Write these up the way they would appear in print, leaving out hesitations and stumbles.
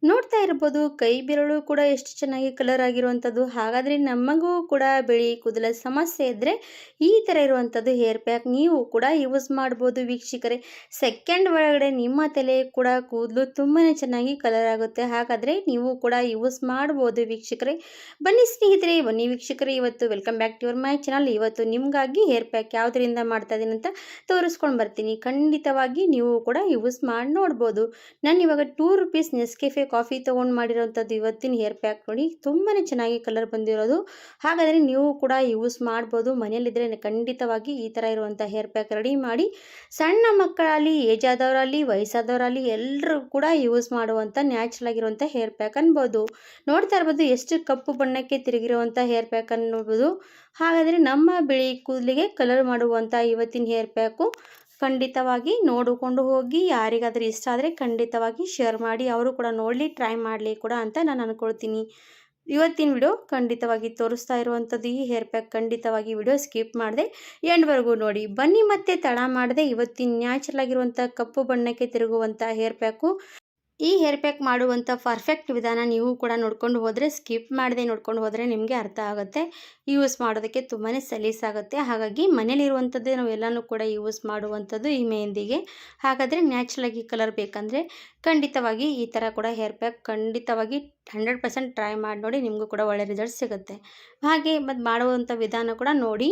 ನೋಡ್ತಾ ಇರ್ಬೋದು ಕೈ ಬೆರಳು ಕೂಡ ಎಷ್ಟು ಚೆನ್ನಾಗಿ ಕಲರ್ ಆಗಿರುವಂಥದ್ದು. ಹಾಗಾದರೆ ನಮಗೂ ಕೂಡ ಬಿಳಿ ಕೂದಲ ಸಮಸ್ಯೆ ಇದ್ದರೆ ಈ ಥರ ಇರುವಂಥದ್ದು ಹೇರ್ ಪ್ಯಾಕ್ ನೀವು ಕೂಡ ಯೂಸ್ ಮಾಡ್ಬೋದು ವೀಕ್ಷಕರೇ. ಸೆಕೆಂಡ್ ಒಳಗಡೆ ನಿಮ್ಮ ತಲೆ ಕೂಡ ಕೂದಲು ತುಂಬಾ ಚೆನ್ನಾಗಿ ಕಲರ್ ಆಗುತ್ತೆ. ಹಾಗಾದರೆ ನೀವು ಕೂಡ ಯೂಸ್ ಮಾಡ್ಬೋದು ವೀಕ್ಷಕರೇ. ಬನ್ನಿ ಸ್ನೇಹಿತರೆ, ಬನ್ನಿ ವೀಕ್ಷಕರೇ, ಇವತ್ತು welcome back to your my channel. ಇವತ್ತು ನಿಮಗಾಗಿ ಹೇರ್ ಪ್ಯಾಕ್ ಯಾವುದರಿಂದ ಮಾಡ್ತಾ ಇದ್ದೀನಿ ಅಂತ ತೋರಿಸ್ಕೊಂಡು ಬರ್ತೀನಿ. ಖಂಡಿತವಾಗಿ ನೀವು ಕೂಡ ಯೂಸ್ ಮಾಡಿ ನೋಡ್ಬೋದು. ನಾನು ಇವಾಗ ₹2 ನೆಸ್ಕೆಫೆ ಕಾಫಿ ತೊಗೊಂಡು ಮಾಡಿರೋಂಥದ್ದು ಇವತ್ತಿನ ಹೇರ್ ಪ್ಯಾಕ್ ನೋಡಿ. ತುಂಬಾ ಚೆನ್ನಾಗಿ ಕಲರ್ ಬಂದಿರೋದು. ಹಾಗಾದರೆ ನೀವು ಕೂಡ ಯೂಸ್ ಮಾಡ್ಬೋದು. ಮನೆಯಲ್ಲಿದ್ದರೆ ಖಂಡಿತವಾಗಿ ಈ ಥರ ಇರುವಂಥ ಹೇರ್ ಪ್ಯಾಕ್ ರೆಡಿ ಮಾಡಿ ಸಣ್ಣ ಮಕ್ಕಳಲ್ಲಿ, ಏಜ್ ಆದವರಲ್ಲಿ, ವಯಸ್ಸಾದವರಲ್ಲಿ ಎಲ್ಲರೂ ಕೂಡ ಯೂಸ್ ಮಾಡುವಂಥ ನ್ಯಾಚುರಲ್ ಆಗಿರುವಂಥ ಹೇರ್ ಪ್ಯಾಕ್ ಅನ್ಬೋದು. ನೋಡ್ತಾ ಇರ್ಬೋದು ಎಷ್ಟು ಕಪ್ಪು ಬಣ್ಣಕ್ಕೆ ತಿರುಗಿರುವಂಥ ಹೇರ್ ಪ್ಯಾಕ್ ಅನ್ನು ನೋಡ್ಬೋದು. ಹಾಗಾದರೆ ನಮ್ಮ ಬಿಳಿ ಕೂದಲಿಗೆ ಕಲರ್ ಮಾಡುವಂಥ ಇವತ್ತಿನ ಹೇರ್ ಪ್ಯಾಕು ಖಂಡಿತವಾಗಿ ನೋಡಿಕೊಂಡು ಹೋಗಿ. ಯಾರಿಗಾದರೂ ಇಷ್ಟ ಆದರೆ ಖಂಡಿತವಾಗಿ ಶೇರ್ ಮಾಡಿ, ಅವರು ಕೂಡ ನೋಡಲಿ, ಟ್ರೈ ಮಾಡಲಿ ಕೂಡ ಅಂತ ನಾನು ಅಂದ್ಕೊಳ್ತೀನಿ. ಇವತ್ತಿನ ವಿಡಿಯೋ ಖಂಡಿತವಾಗಿ ತೋರಿಸ್ತಾ ಇರುವಂಥದ್ದು ಈ ಹೇರ್ ಪ್ಯಾಕ್. ಖಂಡಿತವಾಗಿ ವಿಡಿಯೋ ಸ್ಕಿಪ್ ಮಾಡದೆ ಎಂಡ್ವರೆಗೂ ನೋಡಿ. ಬನ್ನಿ ಮತ್ತೆ ತಡ ಮಾಡದೆ ಇವತ್ತಿನ ನ್ಯಾಚುರಲ್ ಆಗಿರುವಂಥ ಕಪ್ಪು ಬಣ್ಣಕ್ಕೆ ತಿರುಗುವಂಥ ಹೇರ್ ಪ್ಯಾಕು. ಈ ಹೇರ್ ಪ್ಯಾಕ್ ಮಾಡುವಂಥ ಪರ್ಫೆಕ್ಟ್ ವಿಧಾನ ನೀವು ಕೂಡ ನೋಡ್ಕೊಂಡು ಹೋದರೆ, ಸ್ಕಿಪ್ ಮಾಡದೆ ನೋಡ್ಕೊಂಡು ಹೋದರೆ ನಿಮಗೆ ಅರ್ಥ ಆಗುತ್ತೆ. ಯೂಸ್ ಮಾಡೋದಕ್ಕೆ ತುಂಬಾ ಸಲೀಸಾಗುತ್ತೆ. ಹಾಗಾಗಿ ಮನೇಲಿರುವಂಥದ್ದೇ ನಾವು ಎಲ್ಲನೂ ಕೂಡ ಯೂಸ್ ಮಾಡುವಂಥದ್ದು ಈ ಮೆಹಂದಿಗೆ. ಹಾಗಾದರೆ ನ್ಯಾಚುರಲಾಗಿ ಕಲರ್ ಬೇಕಂದರೆ ಖಂಡಿತವಾಗಿ ಈ ಥರ ಕೂಡ ಹೇರ್ ಪ್ಯಾಕ್ ಖಂಡಿತವಾಗಿ 100% ಟ್ರೈ ಮಾಡಿ ನೋಡಿ. ನಿಮಗೂ ಕೂಡ ಒಳ್ಳೆ ರಿಸಲ್ಟ್ ಸಿಗುತ್ತೆ. ಹಾಗೆ ಮತ್ತು ಮಾಡುವಂಥ ವಿಧಾನ ಕೂಡ ನೋಡಿ.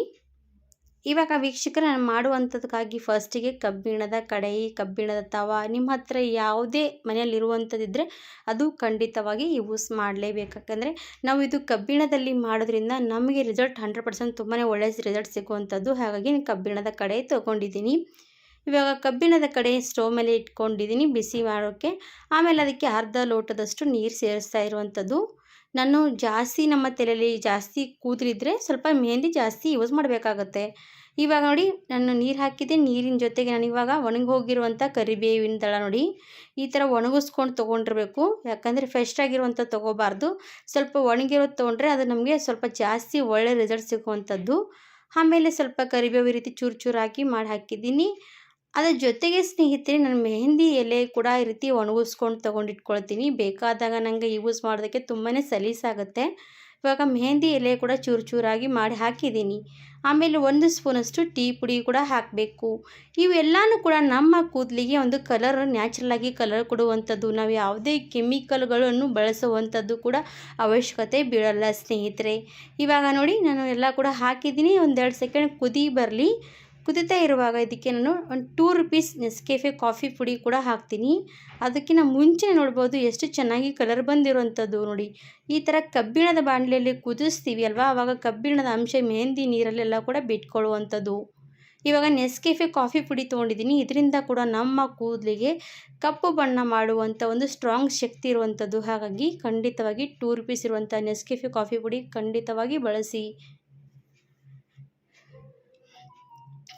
ಇವಾಗ ವೀಕ್ಷಕರು ನಾನು ಮಾಡುವಂಥದ್ದಕ್ಕಾಗಿ ಫಸ್ಟಿಗೆ ಕಬ್ಬಿಣದ ಕಡಾಯಿ, ಕಬ್ಬಿಣದ ತವ ನಿಮ್ಮ ಹತ್ರ ಯಾವುದೇ ಮನೆಯಲ್ಲಿರುವಂಥದ್ದಿದ್ದರೆ ಅದು ಖಂಡಿತವಾಗಿ ಯೂಸ್ ಮಾಡಲೇಬೇಕು. ಯಾಕಂದರೆ ನಾವು ಇದು ಕಬ್ಬಿಣದಲ್ಲಿ ಮಾಡೋದ್ರಿಂದ ನಮಗೆ ರಿಸಲ್ಟ್ 100% ತುಂಬಾ ಒಳ್ಳೆಯ ರಿಸಲ್ಟ್ ಸಿಗುವಂಥದ್ದು. ಹಾಗಾಗಿ ನಾನು ಕಬ್ಬಿಣದ ಕಡಾಯಿ ತೊಗೊಂಡಿದ್ದೀನಿ. ಇವಾಗ ಕಬ್ಬಿಣದ ಕಡಾಯಿ ಸ್ಟವ್ ಮೇಲೆ ಇಟ್ಕೊಂಡಿದ್ದೀನಿ ಬಿಸಿ ಮಾಡೋಕ್ಕೆ. ಆಮೇಲೆ ಅದಕ್ಕೆ ಅರ್ಧ ಲೋಟದಷ್ಟು ನೀರು ಸೇರಿಸ್ತಾ ಇರುವಂಥದ್ದು. ನಾನು ಜಾಸ್ತಿ ನಮ್ಮ ತಲೆಯಲ್ಲಿ ಜಾಸ್ತಿ ಕೂದಲಿದ್ರೆ ಸ್ವಲ್ಪ ಮೆಹಂದಿ ಜಾಸ್ತಿ ಯೂಸ್ ಮಾಡಬೇಕಾಗತ್ತೆ. ಇವಾಗ ನೋಡಿ ನಾನು ನೀರು ಹಾಕಿದ್ದೆ. ನೀರಿನ ಜೊತೆಗೆ ನಾನು ಇವಾಗ ಒಣಗಿ ಹೋಗಿರುವಂಥ ಕರಿಬೇವಿನ ದಳ ನೋಡಿ ಈ ಥರ ಒಣಗಿಸ್ಕೊಂಡು ತೊಗೊಂಡಿರಬೇಕು. ಯಾಕಂದರೆ ಫ್ರೆಶ್ ಆಗಿರುವಂಥ ತೊಗೋಬಾರ್ದು. ಸ್ವಲ್ಪ ಒಣಗಿರೋದು ತೊಗೊಂಡ್ರೆ ಅದು ನಮಗೆ ಸ್ವಲ್ಪ ಜಾಸ್ತಿ ಒಳ್ಳೆ ರಿಸಲ್ಟ್ ಸಿಗುವಂಥದ್ದು. ಆಮೇಲೆ ಸ್ವಲ್ಪ ಕರಿಬೇವು ಈ ರೀತಿ ಚೂರು ಚೂರು ಹಾಕಿ ಮಾಡಿ ಹಾಕಿದ್ದೀನಿ. ಅದರ ಜೊತೆಗೆ ಸ್ನೇಹಿತರೆ ನಾನು ಮೆಹಂದಿ ಎಲೆ ಕೂಡ ಈ ರೀತಿ ಒಣಗಿಸ್ಕೊಂಡು ತೊಗೊಂಡಿಟ್ಕೊಳ್ತೀನಿ. ಬೇಕಾದಾಗ ನನಗೆ ಯೂಸ್ ಮಾಡೋದಕ್ಕೆ ತುಂಬಾ ಸಲೀಸಾಗುತ್ತೆ. ಇವಾಗ ಮೆಹಂದಿ ಎಲೆ ಕೂಡ ಚೂರು ಚೂರಾಗಿ ಮಾಡಿ ಹಾಕಿದ್ದೀನಿ. ಆಮೇಲೆ 1 ಸ್ಪೂನಷ್ಟು ಟೀ ಪುಡಿ ಕೂಡ ಹಾಕಬೇಕು. ಇವೆಲ್ಲನೂ ಕೂಡ ನಮ್ಮ ಕೂದಲಿಗೆ ಒಂದು ಕಲರ್, ನ್ಯಾಚುರಲಾಗಿ ಕಲರ್ ಕೊಡುವಂಥದ್ದು. ನಾವು ಯಾವುದೇ ಕೆಮಿಕಲ್ಗಳನ್ನು ಬಳಸುವಂಥದ್ದು ಕೂಡ ಅವಶ್ಯಕತೆ ಬೀಳಲ್ಲ ಸ್ನೇಹಿತರೆ. ಇವಾಗ ನೋಡಿ ನಾನು ಎಲ್ಲ ಕೂಡ ಹಾಕಿದ್ದೀನಿ. 1-2 ಸೆಕೆಂಡ್ ಕುದಿ ಬರಲಿ. ಕುದೀತಾ ಇರುವಾಗ ಇದಕ್ಕೆ ನಾನು ಒಂದು ₹2 ನೆಸ್ಕೆಫೆ ಕಾಫಿ ಪುಡಿ ಕೂಡ ಹಾಕ್ತೀನಿ. ಅದಕ್ಕಿಂತ ಮುಂಚೆ ನೋಡ್ಬೋದು ಎಷ್ಟು ಚೆನ್ನಾಗಿ ಕಲರ್ ಬಂದಿರುವಂಥದ್ದು ನೋಡಿ. ಈ ಥರ ಕಬ್ಬಿಣದ ಬಾಣಲೆಯಲ್ಲಿ ಕುದಿಸ್ತೀವಿ ಅಲ್ವಾ, ಆವಾಗ ಕಬ್ಬಿಣದ ಅಂಶ ಮೆಹಂದಿ ನೀರಲ್ಲೆಲ್ಲ ಕೂಡ ಬಿಟ್ಕೊಳ್ಳುವಂಥದ್ದು. ಇವಾಗ ನೆಸ್ಕೆಫೆ ಕಾಫಿ ಪುಡಿ ತೊಗೊಂಡಿದ್ದೀನಿ. ಇದರಿಂದ ಕೂಡ ನಮ್ಮ ಕೂದಲಿಗೆ ಕಪ್ಪು ಬಣ್ಣ ಮಾಡುವಂಥ ಒಂದು ಸ್ಟ್ರಾಂಗ್ ಶಕ್ತಿ ಇರುವಂಥದ್ದು. ಹಾಗಾಗಿ ಖಂಡಿತವಾಗಿ ₹2 ಇರುವಂಥ ನೆಸ್ಕೆಫೆ ಕಾಫಿ ಪುಡಿ ಖಂಡಿತವಾಗಿ ಬಳಸಿ.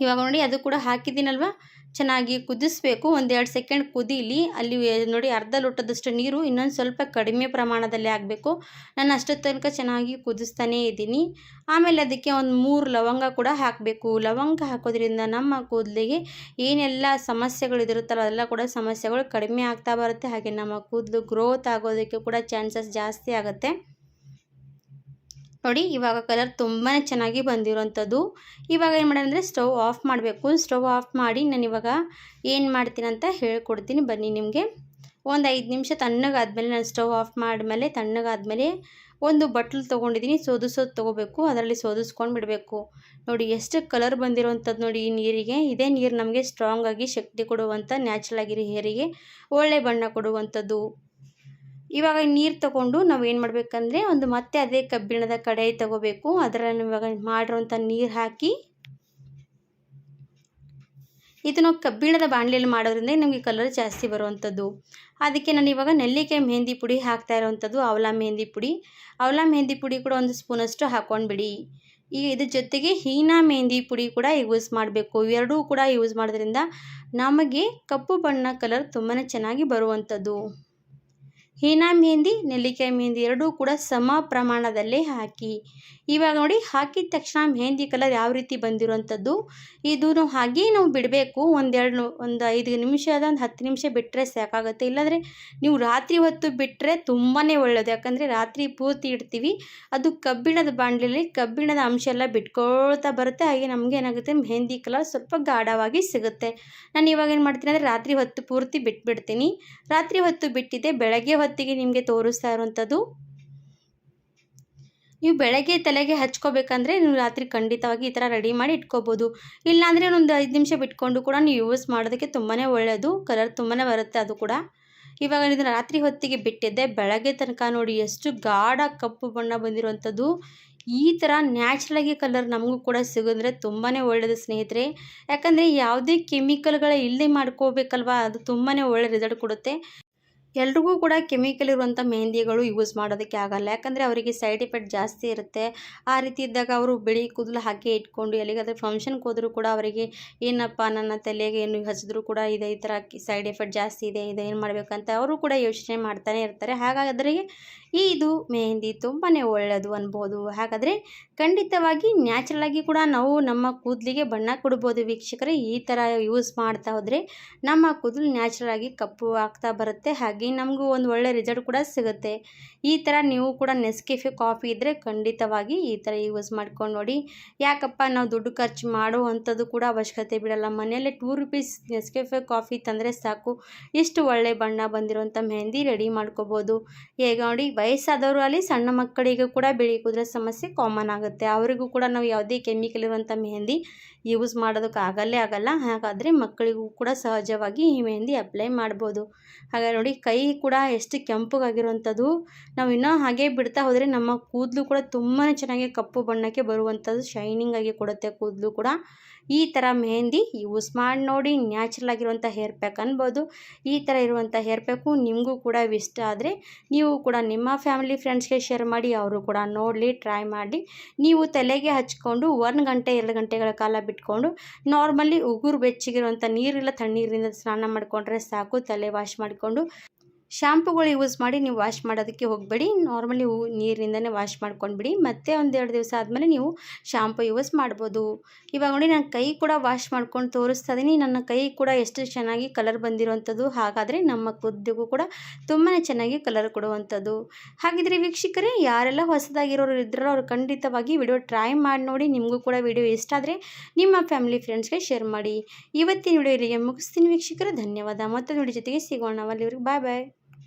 ಇವಾಗ ನೋಡಿ ಅದು ಕೂಡ ಹಾಕಿದ್ದೀನಲ್ವ, ಚೆನ್ನಾಗಿ ಕುದಿಸ್ಬೇಕು. 1-2 ಸೆಕೆಂಡ್ ಕುದೀಲಿ. ಅಲ್ಲಿ ನೋಡಿ ಅರ್ಧ ಲೋಟದಷ್ಟು ನೀರು ಇನ್ನೊಂದು ಸ್ವಲ್ಪ ಕಡಿಮೆ ಪ್ರಮಾಣದಲ್ಲಿ ಆಗಬೇಕು. ನಾನು ಅಷ್ಟೊತ್ತು ತನಕ ಚೆನ್ನಾಗಿ ಕುದಿಸ್ತಾನೇ ಇದ್ದೀನಿ. ಆಮೇಲೆ ಅದಕ್ಕೆ ಒಂದು 3 ಲವಂಗ ಕೂಡ ಹಾಕಬೇಕು. ಲವಂಗ ಹಾಕೋದ್ರಿಂದ ನಮ್ಮ ಕೂದಲಿಗೆ ಏನೆಲ್ಲ ಸಮಸ್ಯೆಗಳಿರುತ್ತಲ್ಲ ಅದೆಲ್ಲ ಕೂಡ ಸಮಸ್ಯೆಗಳು ಕಡಿಮೆ ಆಗ್ತಾ ಬರುತ್ತೆ. ಹಾಗೆ ನಮ್ಮ ಕೂದಲು ಗ್ರೋತ್ ಆಗೋದಕ್ಕೆ ಕೂಡ ಚಾನ್ಸಸ್ ಜಾಸ್ತಿ ಆಗುತ್ತೆ. ನೋಡಿ ಇವಾಗ ಕಲರ್ ತುಂಬಾ ಚೆನ್ನಾಗಿ ಬಂದಿರೋವಂಥದ್ದು. ಇವಾಗ ಏನು ಮಾಡೋದಂದರೆ ಸ್ಟವ್ ಆಫ್ ಮಾಡಬೇಕು. ಸ್ಟವ್ ಆಫ್ ಮಾಡಿ ನಾನು ಇವಾಗ ಏನು ಮಾಡ್ತೀನಿ ಅಂತ ಹೇಳ್ಕೊಡ್ತೀನಿ ಬನ್ನಿ ನಿಮಗೆ. ಒಂದು 5 ನಿಮಿಷ ತಣ್ಣಗಾದ್ಮೇಲೆ, ನಾನು ಸ್ಟವ್ ಆಫ್ ಮಾಡಿದ್ಮೇಲೆ ತಣ್ಣಗಾದ್ಮೇಲೆ ಒಂದು ಬಟ್ಲು ತೊಗೊಂಡಿದ್ದೀನಿ. ಸೋದಿಸೋದು ತೊಗೋಬೇಕು. ಅದರಲ್ಲಿ ಸೋದಿಸ್ಕೊಂಡು ಬಿಡಬೇಕು. ನೋಡಿ ಎಷ್ಟು ಕಲರ್ ಬಂದಿರೋವಂಥದ್ದು ನೋಡಿ ಈ ನೀರಿಗೆ. ಇದೇ ನೀರು ನಮಗೆ ಸ್ಟ್ರಾಂಗ್ ಆಗಿ ಶಕ್ತಿ ಕೊಡುವಂಥ, ನ್ಯಾಚುರಲ್ ಆಗಿರೋ ಹೇರಿಗೆ ಒಳ್ಳೆ ಬಣ್ಣ ಕೊಡುವಂಥದ್ದು. ಇವಾಗ ನೀರು ತೊಗೊಂಡು ನಾವು ಏನು ಮಾಡಬೇಕಂದ್ರೆ ಮತ್ತೆ ಅದೇ ಕಬ್ಬಿಣದ ಕಡಾಯಿ ತೊಗೋಬೇಕು. ಅದರಲ್ಲಿ ಇವಾಗ ಮಾಡಿರೋಂಥ ನೀರು ಹಾಕಿ, ಇದು ನಾವು ಕಬ್ಬಿಣದ ಬಾಣಲೆಯಲ್ಲಿ ಮಾಡೋದ್ರಿಂದ ನಮಗೆ ಕಲರ್ ಜಾಸ್ತಿ ಬರುವಂಥದ್ದು. ಅದಕ್ಕೆ ನಾನು ಇವಾಗ ನೆಲ್ಲಿಕಾಯಿ ಮೆಹಂದಿ ಪುಡಿ ಹಾಕ್ತಾ ಇರೋವಂಥದ್ದು. ಅವಲಾ ಮೆಹಂದಿ ಪುಡಿ, ಅವಲಾ ಮೆಹಂದಿ ಪುಡಿ ಕೂಡ 1 ಸ್ಪೂನಷ್ಟು ಹಾಕ್ಕೊಂಡ್ಬಿಡಿ. ಈಗ ಇದ್ರ ಜೊತೆಗೆ ಹೀನಾ ಮೆಹಂದಿ ಪುಡಿ ಕೂಡ ಯೂಸ್ ಮಾಡಬೇಕು. ಇವೆರಡೂ ಕೂಡ ಯೂಸ್ ಮಾಡೋದ್ರಿಂದ ನಮಗೆ ಕಪ್ಪು ಬಣ್ಣ ಕಲರ್ ತುಂಬಾ ಚೆನ್ನಾಗಿ ಬರುವಂಥದ್ದು. ಹೀನಾ ಮೆಹಂದಿ, ನೆಲ್ಲಿಕಾಯಿ ಮೆಹಂದಿ ಎರಡೂ ಕೂಡ ಸಮ ಪ್ರಮಾಣದಲ್ಲೇ ಹಾಕಿ. ಇವಾಗ ನೋಡಿ ಹಾಕಿದ ತಕ್ಷಣ ಮೆಹಂದಿ ಕಲರ್ ಯಾವ ರೀತಿ ಬಂದಿರುವಂಥದ್ದು. ಇದು ಹಾಗೇ ನಾವು ಬಿಡಬೇಕು. ಒಂದು 5 ನಿಮಿಷದ ಒಂದು 10 ನಿಮಿಷ ಬಿಟ್ಟರೆ ಸಾಕಾಗುತ್ತೆ. ಇಲ್ಲಾಂದರೆ ನೀವು ರಾತ್ರಿ ಹೊತ್ತು ಬಿಟ್ಟರೆ ತುಂಬಾ ಒಳ್ಳೆಯದು. ಯಾಕಂದರೆ ರಾತ್ರಿ ಪೂರ್ತಿ ಇಡ್ತೀವಿ, ಅದು ಕಬ್ಬಿಣದ ಬಾಣಲೆಯಲ್ಲಿ ಕಬ್ಬಿಣದ ಅಂಶ ಎಲ್ಲ ಬಿಟ್ಕೊಳ್ತಾ ಬರುತ್ತೆ. ಹಾಗೆ ನಮಗೆ ಏನಾಗುತ್ತೆ, ಮೆಹಂದಿ ಕಲರ್ ಸ್ವಲ್ಪ ಗಾಢವಾಗಿ ಸಿಗುತ್ತೆ. ನಾನು ಇವಾಗ ಏನು ಮಾಡ್ತೀನಿ ಅಂದರೆ ರಾತ್ರಿ ಹೊತ್ತು ಪೂರ್ತಿ ಬಿಟ್ಬಿಡ್ತೀನಿ. ರಾತ್ರಿ ಹೊತ್ತು ಬಿಟ್ಟಿದ್ದೆ, ಬೆಳಗ್ಗೆ ಹೊತ್ತಿಗೆ ನಿಮಗೆ ತೋರಿಸ್ತಾ ಇರುವಂಥದ್ದು. ನೀವು ಬೆಳಗ್ಗೆ ತಲೆಗೆ ಹಚ್ಕೋಬೇಕಂದ್ರೆ ನೀವು ರಾತ್ರಿ ಖಂಡಿತವಾಗಿ ಈ ಥರ ರೆಡಿ ಮಾಡಿ ಇಟ್ಕೋಬೋದು. ಇಲ್ಲಾಂದರೆ ಒಂದು 5 ನಿಮಿಷ ಬಿಟ್ಕೊಂಡು ಕೂಡ ನೀವು ಯೂಸ್ ಮಾಡೋದಕ್ಕೆ ತುಂಬಾ ಒಳ್ಳೆಯದು. ಕಲರ್ ತುಂಬಾ ಬರುತ್ತೆ ಅದು ಕೂಡ. ಇವಾಗ ಇದನ್ನು ರಾತ್ರಿ ಹೊತ್ತಿಗೆ ಬಿಟ್ಟಿದ್ದೆ, ಬೆಳಗ್ಗೆ ತನಕ ನೋಡಿ ಎಷ್ಟು ಗಾಢ ಕಪ್ಪು ಬಣ್ಣ ಬಂದಿರುವಂಥದ್ದು. ಈ ಥರ ನ್ಯಾಚುರಲಾಗಿ ಕಲರ್ ನಮಗೂ ಕೂಡ ಸಿಗೋದ್ರೆ ತುಂಬಾ ಒಳ್ಳೆಯದು ಸ್ನೇಹಿತರೆ. ಯಾಕಂದರೆ ಯಾವುದೇ ಕೆಮಿಕಲ್ಗಳ ಇಲ್ಲದೆ ಮಾಡ್ಕೋಬೇಕಲ್ವ, ಅದು ತುಂಬಾ ಒಳ್ಳೆ ರಿಸಲ್ಟ್ ಕೊಡುತ್ತೆ. ಎಲ್ರಿಗೂ ಕೂಡ ಕೆಮಿಕಲ್ ಇರುವಂಥ ಮೆಹಂದಿಗಳು ಯೂಸ್ ಮಾಡೋದಕ್ಕೆ ಆಗಲ್ಲ. ಯಾಕಂದರೆ ಅವರಿಗೆ ಸೈಡ್ ಎಫೆಕ್ಟ್ ಜಾಸ್ತಿ ಇರುತ್ತೆ. ಆ ರೀತಿ ಇದ್ದಾಗ ಅವರು ಬಿಳಿ ಕೂದಲು ಹಾಕಿ ಇಟ್ಕೊಂಡು ಎಲ್ಲಿಗಾದರೂ ಫಂಕ್ಷನ್ಗೆ ಹೋದರೂ ಕೂಡ ಅವರಿಗೆ ಏನಪ್ಪ ನನ್ನ ತಲೆಗೆ ಏನು ಹಚ್ಚಿದ್ರು ಕೂಡ ಇದೆ, ಈ ಥರ ಸೈಡ್ ಎಫೆಕ್ಟ್ ಜಾಸ್ತಿ ಇದೆ, ಏನು ಮಾಡಬೇಕಂತ ಅವರು ಕೂಡ ಯೋಚನೆ ಮಾಡ್ತಾನೆ ಇರ್ತಾರೆ. ಹಾಗಾದರೆ ಇದು ಮೆಹಂದಿ ತುಂಬಾ ಒಳ್ಳೆಯದು ಅನ್ಬೋದು. ಹಾಗಾದರೆ ಖಂಡಿತವಾಗಿ ನ್ಯಾಚುರಲಾಗಿ ಕೂಡ ನಾವು ನಮ್ಮ ಕೂದಲಿಗೆ ಬಣ್ಣ ಕೊಡ್ಬೋದು ವೀಕ್ಷಕರೇ. ಈ ಥರ ಯೂಸ್ ಮಾಡ್ತಾ ಹೋದರೆ ನಮ್ಮ ಕೂದಲು ನ್ಯಾಚುರಲಾಗಿ ಕಪ್ಪು ಆಗ್ತಾ ಬರುತ್ತೆ. ಹಾಗೆ ನಮಗೂ ಒಂದು ಒಳ್ಳೆ ರಿಸಲ್ಟ್ ಕೂಡ ಸಿಗುತ್ತೆ. ಈ ಥರ ನೀವು ಕೂಡ ನೆಸ್ಕೆಫೆ ಕಾಫಿ ಇದ್ದರೆ ಖಂಡಿತವಾಗಿ ಈ ಥರ ಯೂಸ್ ಮಾಡ್ಕೊಂಡು ನೋಡಿ. ಯಾಕಪ್ಪ ನಾವು ದುಡ್ಡು ಖರ್ಚು ಮಾಡುವಂಥದ್ದು ಕೂಡ ಅವಶ್ಯಕತೆ ಬಿಡಲ್ಲ. ಮನೆಯಲ್ಲೇ 2 ರೂಪೀಸ್ ನೆಸ್ಕೆಫೆ ಕಾಫಿ ತಂದರೆ ಸಾಕು, ಇಷ್ಟು ಒಳ್ಳೆ ಬಣ್ಣ ಬಂದಿರುವಂಥ ಮೆಹಂದಿ ರೆಡಿ ಮಾಡ್ಕೋಬೋದು. ಹೇಗೆ ನೋಡಿ, ವಯಸ್ಸಾದವರು ಅಲ್ಲಿ ಸಣ್ಣ ಮಕ್ಕಳಿಗೂ ಕೂಡ ಬಿಳಿ ಕೂದಲ ಸಮಸ್ಯೆ ಕಾಮನ್ ಆಗುತ್ತೆ. ಅವರಿಗೂ ಕೂಡ ನಾವು ಯಾವುದೇ ಕೆಮಿಕಲ್ ಇರುವಂಥ ಮೆಹಂದಿ ಯೂಸ್ ಮಾಡೋದಕ್ಕೆ ಆಗಲ್ಲ. ಹಾಗಾದರೆ ಮಕ್ಕಳಿಗೂ ಕೂಡ ಸಹಜವಾಗಿ ಈ ಮೆಹಂದಿ ಅಪ್ಲೈ ಮಾಡ್ಬೋದು. ಹಾಗೆ ನೋಡಿ, ಕೈ ಕೂಡ ಎಷ್ಟು ಕೆಂಪಗಾಗಿರುವಂಥದ್ದು. ನಾವು ಇನ್ನೂ ಹಾಗೆ ಬಿಡ್ತಾ ಹೋದರೆ ನಮ್ಮ ಕೂದಲು ಕೂಡ ತುಂಬಾ ಚೆನ್ನಾಗಿ ಕಪ್ಪು ಬಣ್ಣಕ್ಕೆ ಬರುವಂಥದ್ದು, ಶೈನಿಂಗ್ ಆಗಿ ಕೊಡುತ್ತೆ ಕೂದಲು ಕೂಡ. ಈ ಥರ ಮೆಹಂದಿ ಯೂಸ್ ಮಾಡಿ ನೋಡಿ. ನ್ಯಾಚುರಲ್ ಆಗಿರುವಂಥ ಹೇರ್ ಪ್ಯಾಕ್ ಅನ್ಬೋದು. ಈ ಥರ ಇರುವಂಥ ಹೇರ್ ಪ್ಯಾಕು ನಿಮಗೂ ಕೂಡ ಇಷ್ಟ ಆದರೆ ನೀವು ಕೂಡ ನಿಮ್ಮ ಫ್ಯಾಮಿಲಿ ಫ್ರೆಂಡ್ಸ್ಗೆ ಶೇರ್ ಮಾಡಿ, ಅವರು ಕೂಡ ನೋಡಲಿ, ಟ್ರೈ ಮಾಡಿ. ನೀವು ತಲೆಗೆ ಹಚ್ಕೊಂಡು 1 ಗಂಟೆ 2 ಗಂಟೆಗಳ ಕಾಲ ಬಿಟ್ಕೊಂಡು ನಾರ್ಮಲಿ ಉಗುರು ಬೆಚ್ಚಗಿರುವಂಥ ನೀರಿಲ್ಲ ತಣ್ಣೀರಿನಿಂದ ಸ್ನಾನ ಮಾಡಿಕೊಂಡ್ರೆ ಸಾಕು. ತಲೆ ವಾಶ್ ಮಾಡಿಕೊಂಡು ಶಾಂಪುಗಳು ಯೂಸ್ ಮಾಡಿ ನೀವು ವಾಶ್ ಮಾಡೋದಕ್ಕೆ ಹೋಗಬೇಡಿ. ನಾರ್ಮಲಿ ನೀರಿನಿಂದನೇ ವಾಶ್ ಮಾಡ್ಕೊಂಡ್ಬಿಡಿ. ಮತ್ತೆ 1-2 ದಿವಸ ಆದಮೇಲೆ ನೀವು ಶಾಂಪು ಯೂಸ್ ಮಾಡ್ಬೋದು. ಇವಾಗ ನೋಡಿ, ನಾನು ಕೈ ಕೂಡ ವಾಶ್ ಮಾಡ್ಕೊಂಡು ತೋರಿಸ್ತಾ ಇದ್ದೀನಿ. ನನ್ನ ಕೈ ಕೂಡ ಎಷ್ಟು ಚೆನ್ನಾಗಿ ಕಲರ್ ಬಂದಿರುವಂಥದ್ದು. ಹಾಗಾದರೆ ನಮ್ಮ ಕೂದಲಿಗೂ ಕೂಡ ತುಂಬಾ ಚೆನ್ನಾಗಿ ಕಲರ್ ಕೊಡುವಂಥದ್ದು. ಹಾಗಿದ್ರೆ ವೀಕ್ಷಕರೇ, ಯಾರೆಲ್ಲ ಹೊಸದಾಗಿರೋರು ಇದ್ದರೂ ಅವ್ರು ಖಂಡಿತವಾಗಿ ವಿಡಿಯೋ ಟ್ರೈ ಮಾಡಿ ನೋಡಿ. ನಿಮಗೂ ಕೂಡ ವಿಡಿಯೋ ಇಷ್ಟ ಆದರೆ ನಿಮ್ಮ ಫ್ಯಾಮಿಲಿ ಫ್ರೆಂಡ್ಸ್ಗೆ ಶೇರ್ ಮಾಡಿ. ಇವತ್ತಿನ ವಿಡಿಯೋ ಇಲ್ಲಿಗೆ ಮುಗಿಸ್ತೀನಿ ವೀಕ್ಷಕರೇ. ಧನ್ಯವಾದ. ಮತ್ತೊಂದು ವಿಡಿಯೋ ಜೊತೆಗೆ ಸಿಗೋಣ. ಅಲ್ಲಿವರೆಗೂ ಬಾಯ್ ಬಾಯ್.